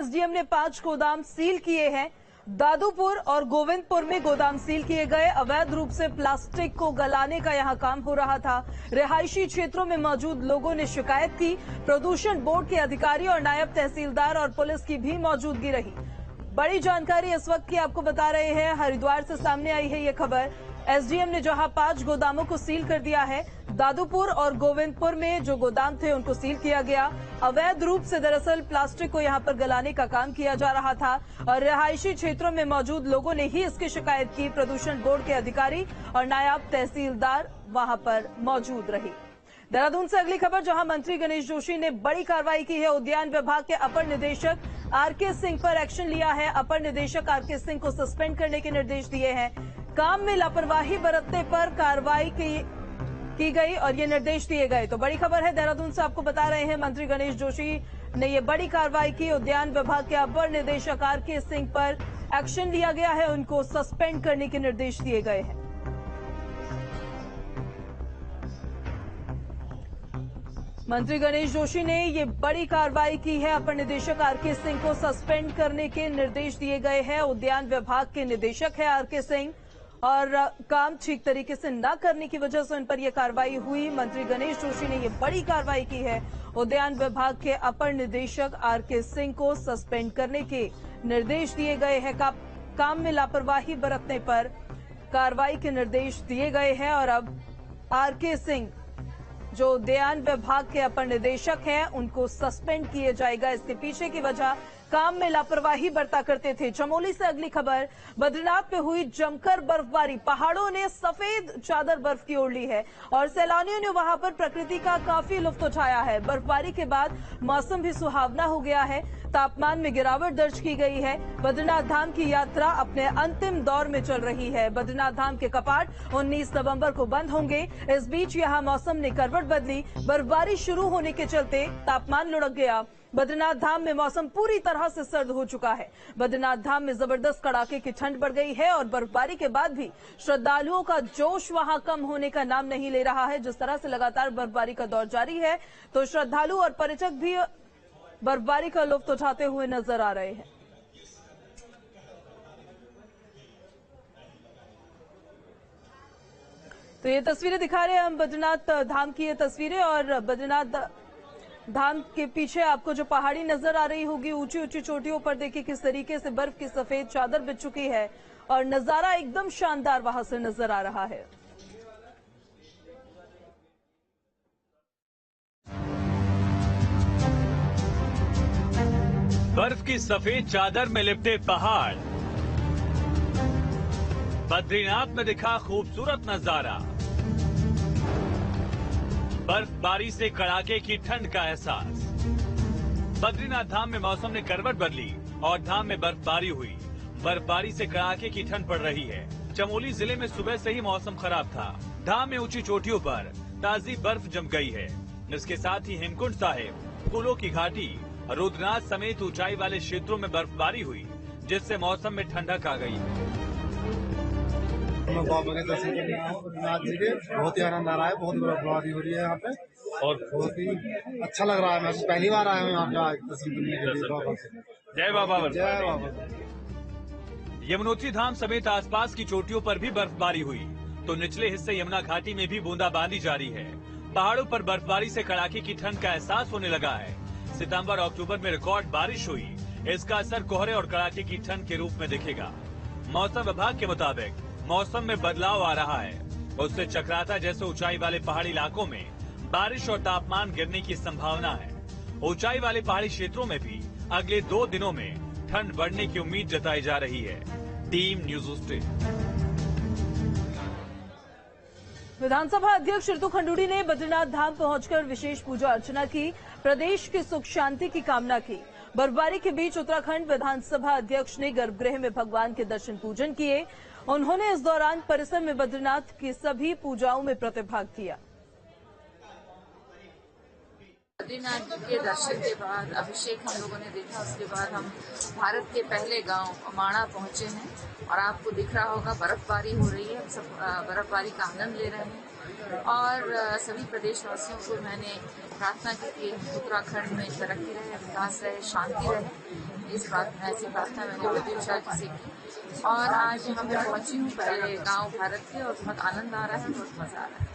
SDM ने 5 गोदाम seal किए हैं। दादूपुर और गोविंदपुर में गोदाम सील किए गए। अवैध रूप से प्लास्टिक को गलाने का यहां काम हो रहा था। रिहायशी क्षेत्रों में मौजूद लोगों ने शिकायत की। प्रदूषण बोर्ड के अधिकारी और नायब तहसीलदार और पुलिस की भी मौजूदगी रही। बड़ी जानकारी इस वक्त की आपको बता रहे हैं, हरिद्वार से सामने आई है ये खबर। एसडीएम ने जहां 5 गोदामों को सील कर दिया है, दादूपुर और गोविंदपुर में जो गोदाम थे उनको सील किया गया। अवैध रूप से दरअसल प्लास्टिक को यहां पर गलाने का काम किया जा रहा था और रिहायशी क्षेत्रों में मौजूद लोगों ने ही इसकी शिकायत की। प्रदूषण बोर्ड के अधिकारी और नायब तहसीलदार वहां पर मौजूद रहे। देहरादून से अगली खबर, जहां मंत्री गणेश जोशी ने बड़ी कार्रवाई की है। उद्यान विभाग के अपर निदेशक आरके सिंह पर एक्शन लिया है। अपर निदेशक आरके सिंह को सस्पेंड करने के निर्देश दिए हैं। काम में लापरवाही बरतने पर कार्रवाई की गई और ये निर्देश दिए गए। तो बड़ी खबर है, देहरादून से आपको बता रहे हैं, मंत्री गणेश जोशी ने ये बड़ी कार्रवाई की। उद्यान विभाग के अपर निदेशक आरके सिंह पर एक्शन लिया गया है, उनको सस्पेंड करने के निर्देश दिए गए हैं। मंत्री गणेश जोशी ने ये बड़ी कार्रवाई की है। अपर निदेशक आरके सिंह को सस्पेंड करने के निर्देश दिए गए हैं। उद्यान विभाग के निदेशक है आरके सिंह और काम ठीक तरीके से न करने की वजह से उन पर यह कार्रवाई हुई। मंत्री गणेश जोशी ने यह बड़ी कार्रवाई की है। उद्यान विभाग के अपर निदेशक आरके सिंह को सस्पेंड करने के निर्देश दिए गए हैं। काम में लापरवाही बरतने पर कार्रवाई के निर्देश दिए गए हैं और अब आरके सिंह जो उद्यान विभाग के अपर निदेशक हैं उनको सस्पेंड किया जाएगा। इसके पीछे की वजह काम में लापरवाही बरता करते थे। चमोली से अगली खबर, बद्रीनाथ में हुई जमकर बर्फबारी। पहाड़ों ने सफेद चादर बर्फ की ओढ़ ली है और सैलानियों ने वहां पर प्रकृति का काफी लुत्फ उठाया है। बर्फबारी के बाद मौसम भी सुहावना हो गया है। तापमान में गिरावट दर्ज की गई है। बद्रीनाथ धाम की यात्रा अपने अंतिम दौर में चल रही है। बद्रीनाथ धाम के कपाट 19 नवंबर को बंद होंगे। इस बीच यहां मौसम ने करवट बदली। बर्फबारी शुरू होने के चलते तापमान लुढ़क गया। बद्रीनाथ धाम में मौसम पूरी तरह से सर्द हो चुका है। बद्रीनाथ धाम में जबरदस्त कड़ाके की ठंड बढ़ गई है और बर्फबारी के बाद भी श्रद्धालुओं का जोश वहां कम होने का नाम नहीं ले रहा है। जिस तरह से लगातार बर्फबारी का दौर जारी है, तो श्रद्धालु और पर्यटक भी बर्फबारी का लुत्फ उठाते हुए नजर आ रहे हैं। तो ये तस्वीरें दिखा रहे हैं हम, बद्रीनाथ धाम की ये तस्वीरें, और बद्रीनाथ धाम के पीछे आपको जो पहाड़ी नजर आ रही होगी, ऊंची ऊंची चोटियों पर देखिए किस तरीके से बर्फ की सफेद चादर बिछ चुकी है और नजारा एकदम शानदार वहां से नजर आ रहा है। बर्फ की सफेद चादर में लिपटे पहाड़, बद्रीनाथ में दिखा खूबसूरत नजारा। बर्फबारी से कड़ाके की ठंड का एहसास। बद्रीनाथ धाम में मौसम ने करवट बदली और धाम में बर्फबारी हुई। बर्फबारी से कड़ाके की ठंड पड़ रही है। चमोली जिले में सुबह से ही मौसम खराब था। धाम में ऊंची चोटियों पर ताजी बर्फ जम गई है। इसके साथ ही हेमकुंड साहिब, फूलों की घाटी, रुद्रनाथ समेत ऊंचाई वाले क्षेत्रों में बर्फबारी हुई, जिससे मौसम में ठंडक आ गई। मैं बाबा के दर्शन करने आया हूँ बद्रीनाथ जी के। बहुत ही आनंद आ रहा है। बहुत बर्फबारी हो रही है यहाँ पे और बहुत ही अच्छा लग रहा है। मैं पहली बार आया हूँ यहाँ पे दर्शन करने के लिए बाबा से। जय बाबा। जय बाबा। यमुनोत्री धाम समेत आसपास की चोटियों पर भी बर्फबारी हुई, तो निचले हिस्से यमुना घाटी में भी बूंदाबांदी जारी है। पहाड़ों पर बर्फबारी से कड़ाके की ठंड का एहसास होने लगा है। सितंबर और अक्टूबर में रिकॉर्ड बारिश हुई। इसका असर कोहरे और कड़ाके की ठंड के रूप में दिखेगा। मौसम विभाग के मुताबिक मौसम में बदलाव आ रहा है। उससे चक्राता जैसे ऊंचाई वाले पहाड़ी इलाकों में बारिश और तापमान गिरने की संभावना है। ऊंचाई वाले पहाड़ी क्षेत्रों में भी अगले 2 दिनों में ठंड बढ़ने की उम्मीद जताई जा रही है। Team news state. विधानसभा अध्यक्ष ऋतु खंडूड़ी ने बद्रीनाथ धाम पहुंचकर विशेष पूजा अर्चना की। प्रदेश की सुख शांति की कामना की। बर्फबारी के बीच उत्तराखंड विधानसभा अध्यक्ष ने गर्भगृह में भगवान के दर्शन पूजन किए। उन्होंने इस दौरान परिसर में बद्रीनाथ की सभी पूजाओं में प्रतिभाग किया। बद्रीनाथ जी के दर्शन के बाद अभिषेक हम लोगों ने देखा। उसके बाद हम भारत के पहले गांव अमाणा पहुंचे हैं और आपको दिख रहा होगा बर्फबारी हो रही है। हम सब बर्फबारी का आनंद ले रहे हैं और सभी प्रदेशवासियों को मैंने प्रार्थना की कि उत्तराखंड में तरक्की रहे, विकास रहे, शांति रहे। ऐसी प्रार्थना मैंने प्रदीप शाह जी से की और आज यहाँ पे पहुंची हूँ पहले गांव भारत के और बहुत आनंद आ रहा है, बहुत मजा आ रहा है।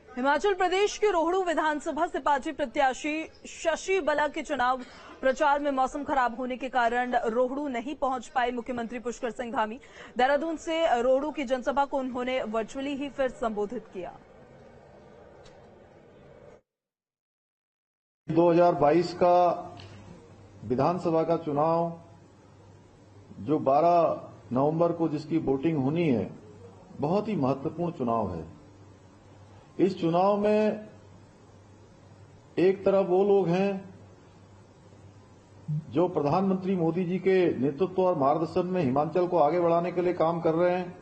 हिमाचल प्रदेश के रोहड़ू विधानसभा से पार्टी प्रत्याशी शशि बला के चुनाव प्रचार में मौसम खराब होने के कारण रोहड़ू नहीं पहुंच पाए मुख्यमंत्री पुष्कर सिंह धामी। देहरादून से रोहड़ू की जनसभा को उन्होंने वर्चुअली ही फिर संबोधित किया। 2022 का विधानसभा का चुनाव जो 12 नवंबर को जिसकी वोटिंग होनी है, बहुत ही महत्वपूर्ण चुनाव है। इस चुनाव में एक तरफ वो लोग हैं जो प्रधानमंत्री मोदी जी के नेतृत्व और मार्गदर्शन में हिमाचल को आगे बढ़ाने के लिए काम कर रहे हैं,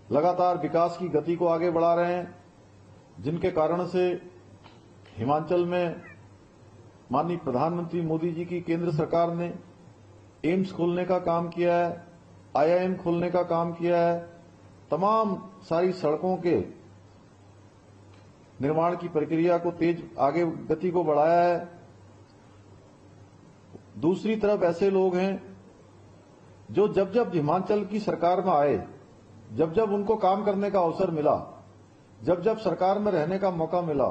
लगातार विकास की गति को आगे बढ़ा रहे हैं, जिनके कारण से हिमाचल में माननीय प्रधानमंत्री मोदी जी की केंद्र सरकार ने एम्स खोलने का काम किया है, IIM खोलने का काम किया है, तमाम सारी सड़कों के निर्माण की प्रक्रिया को तेज आगे गति को बढ़ाया है। दूसरी तरफ ऐसे लोग हैं जो जब जब हिमाचल की सरकार में आए, जब जब उनको काम करने का अवसर मिला, जब जब सरकार में रहने का मौका मिला,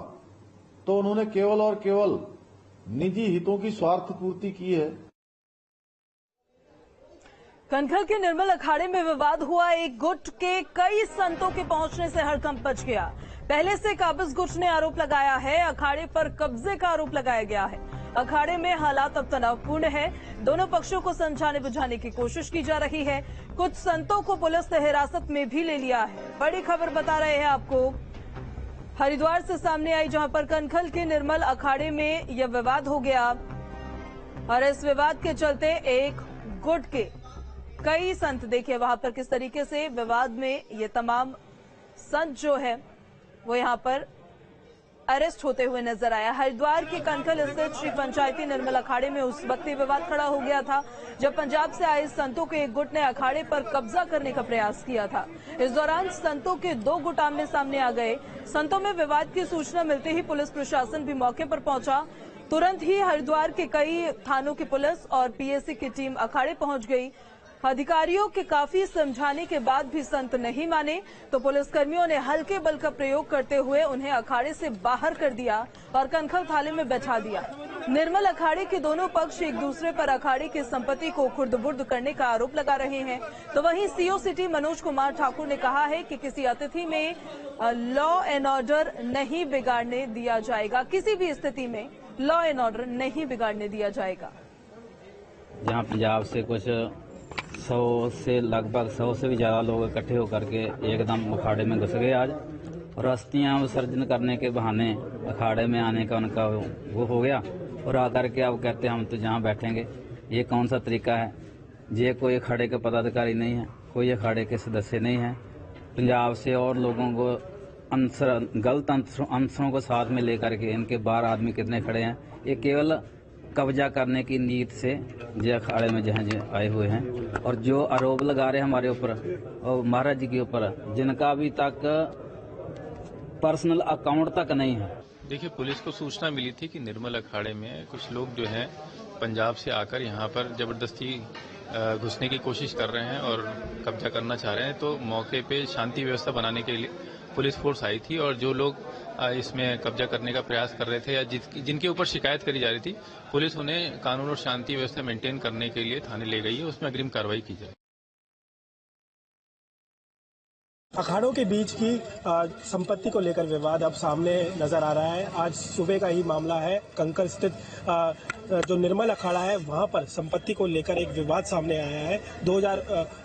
तो उन्होंने केवल और केवल निजी हितों की स्वार्थ पूर्ति की है। कनखल के निर्मल अखाड़े में विवाद हुआ। एक गुट के कई संतों के पहुंचने से हड़कंप मच गया। पहले से काबिज गुट ने आरोप लगाया है, अखाड़े पर कब्जे का आरोप लगाया गया है। अखाड़े में हालात अब तनावपूर्ण है। दोनों पक्षों को समझाने बुझाने की कोशिश की जा रही है। कुछ संतों को पुलिस ने हिरासत में भी ले लिया है। बड़ी खबर बता रहे हैं आपको हरिद्वार से सामने आई, जहां पर कनखल के निर्मल अखाड़े में यह विवाद हो गया और इस विवाद के चलते एक गुट के कई संत, देखिए वहां पर किस तरीके से विवाद में ये तमाम संत जो है वो यहां पर अरेस्ट होते हुए नजर आया। हरिद्वार के कनखल स्थित श्री पंचायती निर्मल अखाड़े में उस वक्त ये विवाद खड़ा हो गया था जब पंजाब से आए संतों के एक गुट ने अखाड़े पर कब्जा करने का प्रयास किया था। इस दौरान संतों के दो गुट आमने सामने आ गए। संतों में विवाद की सूचना मिलते ही पुलिस प्रशासन भी मौके पर पहुंचा। तुरंत ही हरिद्वार के कई थानों की पुलिस और PSC की टीम अखाड़े पहुंच गई। अधिकारियों के काफी समझाने के बाद भी संत नहीं माने तो पुलिसकर्मियों ने हल्के बल का प्रयोग करते हुए उन्हें अखाड़े से बाहर कर दिया और कनखल थाने में बैठा दिया। निर्मल अखाड़े के दोनों पक्ष एक दूसरे पर अखाड़े की संपत्ति को खुर्द-बुर्द करने का आरोप लगा रहे हैं। तो वहीं CO सिटी मनोज कुमार ठाकुर ने कहा है कि किसी अतिथि में लॉ एंड ऑर्डर नहीं बिगाड़ने दिया जाएगा। किसी भी स्थिति में लॉ एंड ऑर्डर नहीं बिगाड़ने दिया जाएगा। जहां पंजाब से कुछ 100 से लगभग 100 से भी ज्यादा लोग इकट्ठे होकर के एकदम अखाड़े में घुस गए आज, और अस्थियां विसर्जन करने के बहाने अखाड़े में आने का उनका वो हो गया और आकर के अब कहते हैं हम तो जहां बैठेंगे। ये कौन सा तरीका है? ये कोई अखाड़े के पदाधिकारी नहीं है, कोई अखाड़े के सदस्य नहीं है। पंजाब से और लोगों को गलत अंसरों को साथ में लेकर के इनके 12 आदमी कितने खड़े हैं, ये केवल कब्जा करने की नीयत से ये अखाड़े में जहाँ आए हुए हैं। और जो आरोप लगा रहे हैं हमारे ऊपर और महाराज जी के ऊपर, जिनका अभी तक पर्सनल अकाउंट तक नहीं है। देखिए, पुलिस को सूचना मिली थी कि निर्मल अखाड़े में कुछ लोग जो हैं पंजाब से आकर यहाँ पर जबरदस्ती घुसने की कोशिश कर रहे हैं और कब्जा करना चाह रहे हैं। तो मौके पे शांति व्यवस्था बनाने के लिए पुलिस फोर्स आई थी और जो लोग इसमें कब्जा करने का प्रयास कर रहे थे या जिनके ऊपर शिकायत करी जा रही थी, पुलिस उन्हें कानून और शांति व्यवस्था मेंटेन करने के लिए थाने ले गई है। उसमें अग्रिम कार्रवाई की जाए। अखाड़ों के बीच की संपत्ति को लेकर विवाद अब सामने नजर आ रहा है। आज सुबह का ही मामला है। कनखल स्थित जो निर्मल अखाड़ा है वहां पर संपत्ति को लेकर एक विवाद सामने आया है। 2000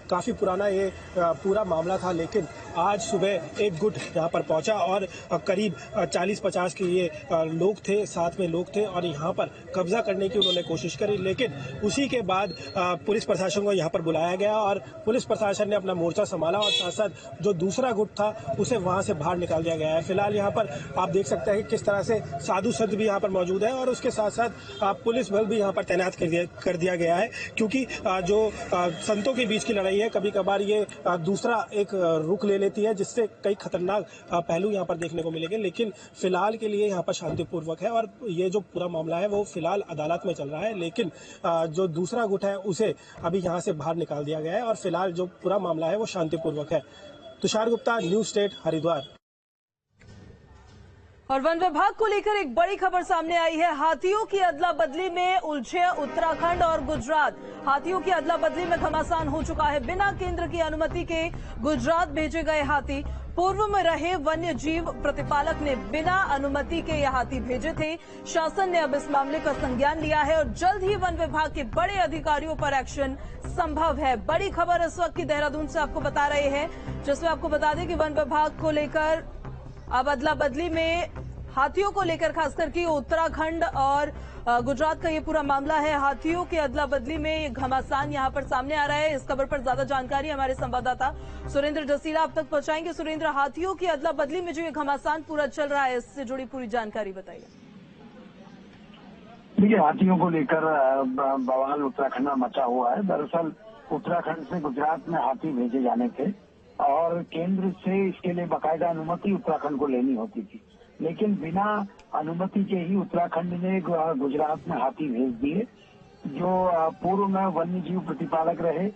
काफी पुराना ये पूरा मामला था, लेकिन आज सुबह एक गुट यहाँ पर पहुंचा और करीब 40-50 के ये लोग थे, साथ में लोग थे और यहाँ पर कब्जा करने की उन्होंने कोशिश करी। लेकिन उसी के बाद पुलिस प्रशासन को यहाँ पर बुलाया गया और पुलिस प्रशासन ने अपना मोर्चा संभाला और साथ साथ जो दूसरा गुट था उसे वहां से बाहर निकाल दिया गया है। फिलहाल यहाँ पर आप देख सकते हैं कि किस तरह से साधु संत भी यहाँ पर मौजूद है और उसके साथ साथ पुलिस बल भी यहाँ पर तैनात कर दिया गया है, क्योंकि जो संतों के बीच की लड़ाई रही है। कभी कभार ये दूसरा एक रुख ले लेती है, जिससे कई खतरनाक पहलू यहाँ पर देखने को मिलेंगे। लेकिन फिलहाल के लिए यहाँ पर शांतिपूर्वक है और ये जो पूरा मामला है वो फिलहाल अदालत में चल रहा है। लेकिन जो दूसरा गुट है उसे अभी यहाँ से बाहर निकाल दिया गया है और फिलहाल जो पूरा मामला है वो शांतिपूर्वक है। Tushar Gupta, news state, Haridwar. और वन विभाग को लेकर एक बड़ी खबर सामने आई है। हाथियों की अदला बदली में उलझे उत्तराखंड और गुजरात। हाथियों की अदला बदली में घमासान हो चुका है। बिना केंद्र की अनुमति के गुजरात भेजे गए हाथी। पूर्व में रहे वन्य जीव प्रतिपालक ने बिना अनुमति के ये हाथी भेजे थे। शासन ने अब इस मामले का संज्ञान लिया है और जल्द ही वन विभाग के बड़े अधिकारियों पर एक्शन संभव है। बड़ी खबर इस वक्त की देहरादून से आपको बता रहे हैं, जिसमें आपको बता दें कि वन विभाग को लेकर अब अदला बदली में हाथियों को लेकर खासकर कि उत्तराखंड और गुजरात का ये पूरा मामला है। हाथियों के अदला बदली में ये घमासान यहां पर सामने आ रहा है। इस खबर पर ज्यादा जानकारी हमारे संवाददाता सुरेंद्र जसीला आप तक पहुंचाएंगे। सुरेंद्र, हाथियों की अदला बदली में जो ये घमासान पूरा चल रहा है, इससे जुड़ी पूरी जानकारी बताइए। देखिए, हाथियों को लेकर बवाल उत्तराखंड में मचा हुआ है। दरअसल उत्तराखंड से गुजरात में हाथी भेजे जाने थे और केंद्र से इसके लिए बाकायदा अनुमति उत्तराखंड को लेनी होती थी, लेकिन बिना अनुमति के ही उत्तराखंड ने गुजरात में हाथी भेज दिए। जो पूर्व में वन्य जीव प्रतिपालक रहे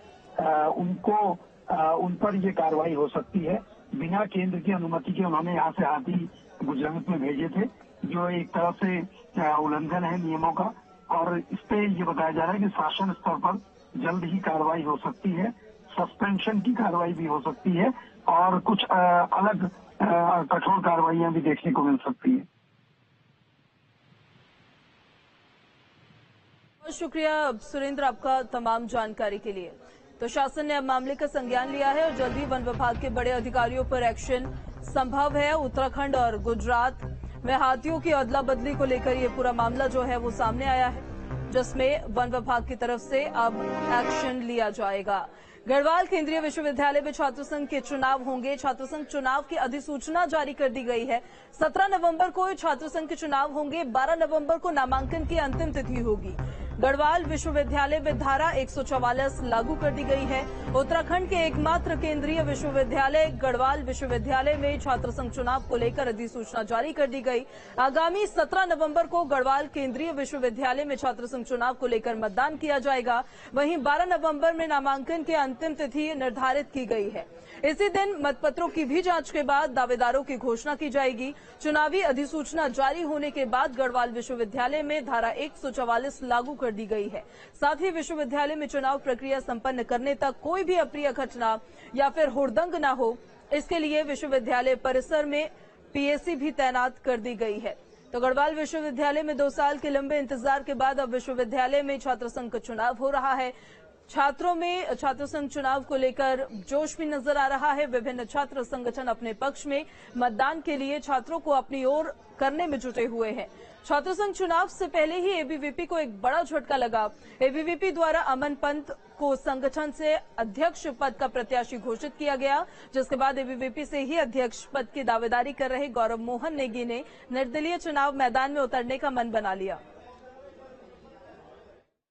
उन पर ये कार्रवाई हो सकती है। बिना केंद्र की अनुमति के उन्होंने यहाँ से हाथी गुजरात में भेजे थे, जो एक तरह से उल्लंघन है नियमों का। और इस पे ये बताया जा रहा है कि शासन स्तर पर जल्द ही कार्रवाई हो सकती है, सस्पेंशन की कार्रवाई भी हो सकती है और कुछ अलग कठोर कार्रवाइयां भी देखने को मिल सकती है। बहुत शुक्रिया सुरेंद्र आपका तमाम जानकारी के लिए। तो शासन ने अब मामले का संज्ञान लिया है और जल्द ही वन विभाग के बड़े अधिकारियों पर एक्शन संभव है। उत्तराखंड और गुजरात में हाथियों की अदला बदली को लेकर ये पूरा मामला जो है वो सामने आया है, जिसमें वन विभाग की तरफ से अब एक्शन लिया जाएगा। गढ़वाल केंद्रीय विश्वविद्यालय में छात्र संघ के चुनाव होंगे। छात्र संघ चुनाव की अधिसूचना जारी कर दी गई है। 17 नवंबर को छात्र संघ के चुनाव होंगे। 12 नवंबर को नामांकन की अंतिम तिथि होगी। गढ़वाल विश्वविद्यालय में धारा 144 लागू कर दी गई है। उत्तराखंड के एकमात्र केंद्रीय विश्वविद्यालय गढ़वाल विश्वविद्यालय में छात्र संघ चुनाव को लेकर अधिसूचना जारी कर दी गई। आगामी 17 नवंबर को गढ़वाल केंद्रीय विश्वविद्यालय में छात्र संघ चुनाव को लेकर मतदान किया जाएगा। वहीं 12 नवंबर में नामांकन की अंतिम तिथि निर्धारित की गई है। इसी दिन मतपत्रों की भी जांच के बाद दावेदारों की घोषणा की जाएगी। चुनावी अधिसूचना जारी होने के बाद गढ़वाल विश्वविद्यालय में धारा 144 लागू कर दी गई है। साथ ही विश्वविद्यालय में चुनाव प्रक्रिया संपन्न करने तक कोई भी अप्रिय घटना या फिर हुड़दंग न हो, इसके लिए विश्वविद्यालय परिसर में पीएसी भी तैनात कर दी गई है। तो गढ़वाल विश्वविद्यालय में 2 साल के लंबे इंतजार के बाद अब विश्वविद्यालय में छात्र संघ का चुनाव हो रहा है। छात्रों में छात्र संघ चुनाव को लेकर जोश भी नजर आ रहा है। विभिन्न छात्र संगठन अपने पक्ष में मतदान के लिए छात्रों को अपनी ओर करने में जुटे हुए हैं। छात्र संघ चुनाव से पहले ही एबीवीपी को एक बड़ा झटका लगा। एबीवीपी द्वारा अमन पंत को संगठन से अध्यक्ष पद का प्रत्याशी घोषित किया गया, जिसके बाद एबीवीपी से ही अध्यक्ष पद की दावेदारी कर रहे गौरव मोहन नेगी ने निर्दलीय चुनाव मैदान में उतरने का मन बना लिया।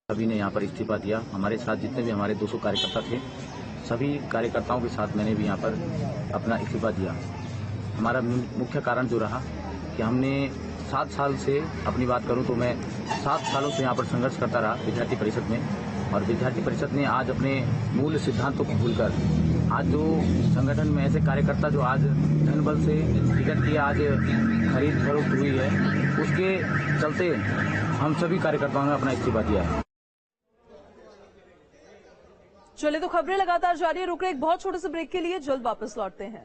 सभी ने यहाँ पर इस्तीफा दिया। हमारे साथ जितने भी हमारे 200 कार्यकर्ता थे, सभी कार्यकर्ताओं के साथ मैंने भी यहाँ पर अपना इस्तीफा दिया। हमारा मुख्य कारण जो रहा कि हमने 7 साल से, अपनी बात करूं तो मैं 7 सालों से यहाँ पर संघर्ष करता रहा विद्यार्थी परिषद में, और विद्यार्थी परिषद ने आज अपने मूल सिद्धांतों को भूलकर आज जो संगठन में ऐसे कार्यकर्ता जो आज धन बल से टिकट की आज खरीद फरोख्त हुई है, उसके चलते हम सभी कार्यकर्ताओं ने अपना इस्तीफा दिया है। चलिए, तो खबरें लगातार जारी है। रुक रहे एक बहुत छोटे से ब्रेक के लिए, जल्द वापस लौटते हैं।